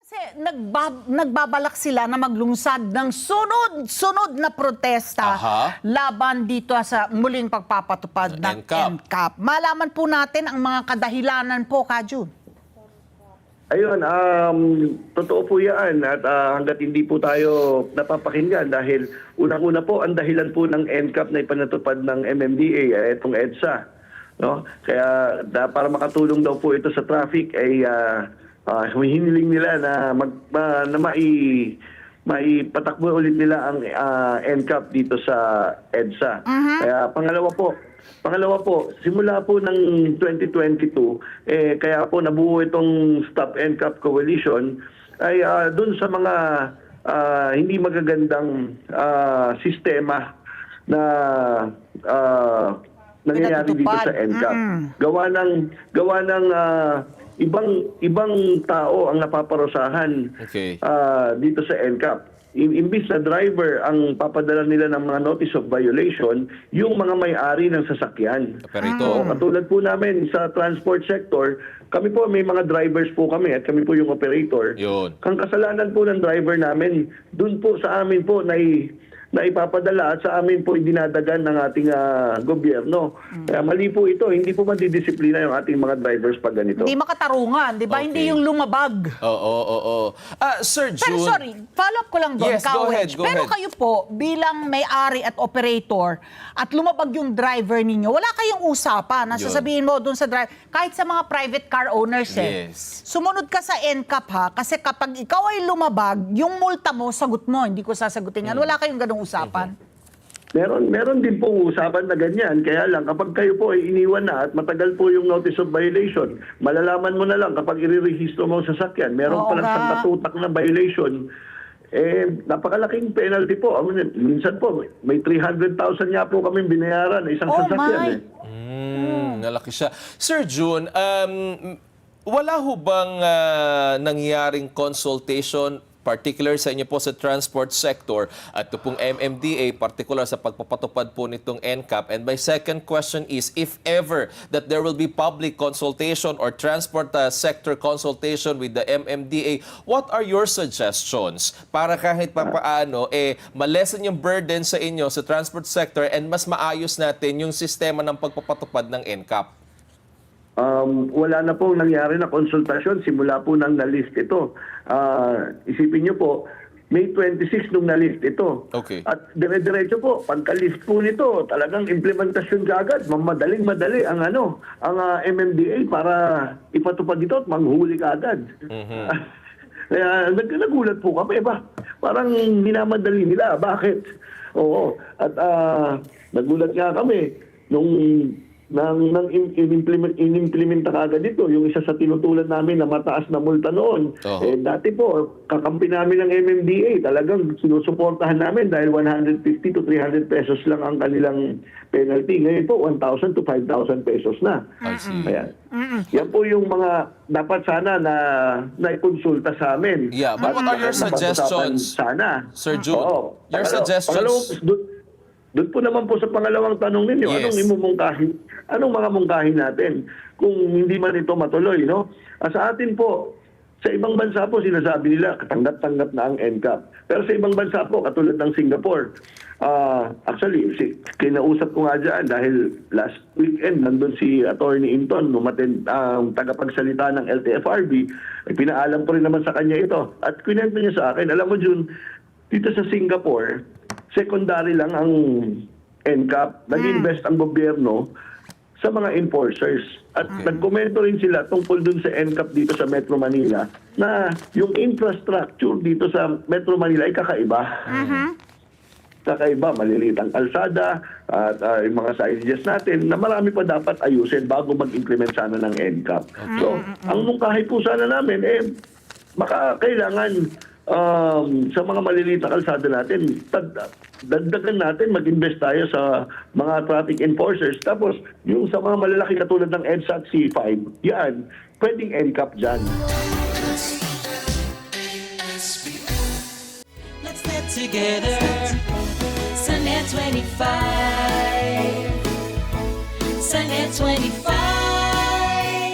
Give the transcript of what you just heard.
Kasi nagbabalak sila na maglungsad ng sunod-sunod na protesta laban dito sa muling pagpapatupad ng NCAP. Malaman po natin ang mga kadahilanan po, Kajun. Ayun, totoo po yan at hanggat hindi po tayo napapakinggan dahil unang-una po ang dahilan po ng NCAP na ipanatupad ng MMDA, itong EDSA. No? Kaya para makatulong daw po ito sa traffic ay hinihiling nila na maipatakbo ulit nila ang NCAP dito sa EDSA. Kaya pangalawa po, simula po ng 2022, kaya po nabuo itong Stop NCAP Coalition ay dun sa mga hindi magagandang sistema na nangyayari dito sa NCAP. Gawa ng ibang tao ang napaparusahan dito sa NCAP. Imbis na driver ang papadala nila ng mga notice of violation, yung mga may-ari ng sasakyan. Katulad po namin sa transport sector, kami po may mga drivers po kami at kami po yung operator. Ang kasalanan po ng driver namin, dun po sa amin po na ipapadala at sa amin po dinadagan ng ating gobyerno. Kaya mali po ito, hindi po madidisiplina yung ating mga drivers pag ganito. Hindi makatarungan, di ba? Hindi yung lumabag. Sir June. Pero sorry, follow up ko lang doon, Yes, go ahead. Pero kayo po, bilang may-ari at operator, at lumabag yung driver ninyo, wala kayong usapan na sasabihin mo doon sa driver, kahit sa mga private car owners sumunod ka sa NCAP ha, kasi kapag ikaw ay lumabag, yung multa mo, sagot mo, hindi ko sasagutin yan. Wala kayong ganung usapan? Meron din pong usapan na ganyan. Kaya lang, kapag kayo po ay iniwan na at matagal po yung notice of violation, malalaman mo na lang kapag irerehistro mo sa sasakyan, meron palang katutak na violation, napakalaking penalty po. Minsan po, may 300,000 nga po kami binayaran na isang sasakyan. Nalaki siya. Sir June, wala ho bang nangyaring consultation particular sa inyo po sa transport sector at ito pong MMDA, particular sa pagpapatupad po nitong NCAP? And my second question is, if ever that there will be public consultation or transport sector consultation with the MMDA, what are your suggestions para kahit papaano malesen yung burden sa inyo sa transport sector and mas maayos natin yung sistema ng pagpapatupad ng NCAP? Wala na pong nangyari na konsultasyon simula po nang na-list ito. Isipin nyo po, May 26 nung na-list ito. At dire-diretso po, pagka-list po nito, talagang implementasyon kaagad. Madaling-madali ang MMDA para ipatupad ito at manghuli kaagad. Kaya nagulat po kami. Parang minamadali nila. Bakit? Oo. At nagulat nga kami nung inimplementa kagad dito, yung isa sa tinutulan namin na mataas na multa noon. Dati po, kakampi namin ng MMDA, talagang sinusuportahan namin dahil 150 to 300 pesos lang ang kanilang penalty. Ngayon po, 1,000 to 5,000 pesos na. Ayan. Yan po yung mga dapat sana na naikonsulta sa amin. But what are your suggestions, Sir June? Your suggestions? Doon po naman po sa pangalawang tanong ninyo, anong mga mungkahin natin kung hindi man ito matuloy, no? Sa atin po, sa ibang bansa po sinasabi nila tanggap-tanggap na ang NCAP. Pero sa ibang bansa po, katulad ng Singapore, actually, kinausap ko nga dyan dahil last weekend nandun si Attorney Inton, tagapagsalita ng LTFRB, pinaalam ko rin naman sa kanya ito. At kwento niya sa akin, alam mo Jun, dito sa Singapore, secondary lang ang NCAP. Nag-invest ang gobyerno sa mga enforcers. At nagkomento rin sila tungkol dun sa NCAP dito sa Metro Manila na yung infrastructure dito sa Metro Manila ay kakaiba. Kakaiba, maliliit ang kalsada at yung mga signages natin na marami pa dapat ayusin bago mag-implement sana ng NCAP. So, ang mungkahi po sana namin, kailangan sa mga maliliit na kalsada natin, dagdagan natin, mag-invest tayo sa mga traffic enforcers. Tapos, yung sa mga malalaki katulad ng EDSA at C5, yan, pwedeng NCAP dyan. Let's get together, Sunday 25, Sunday 25.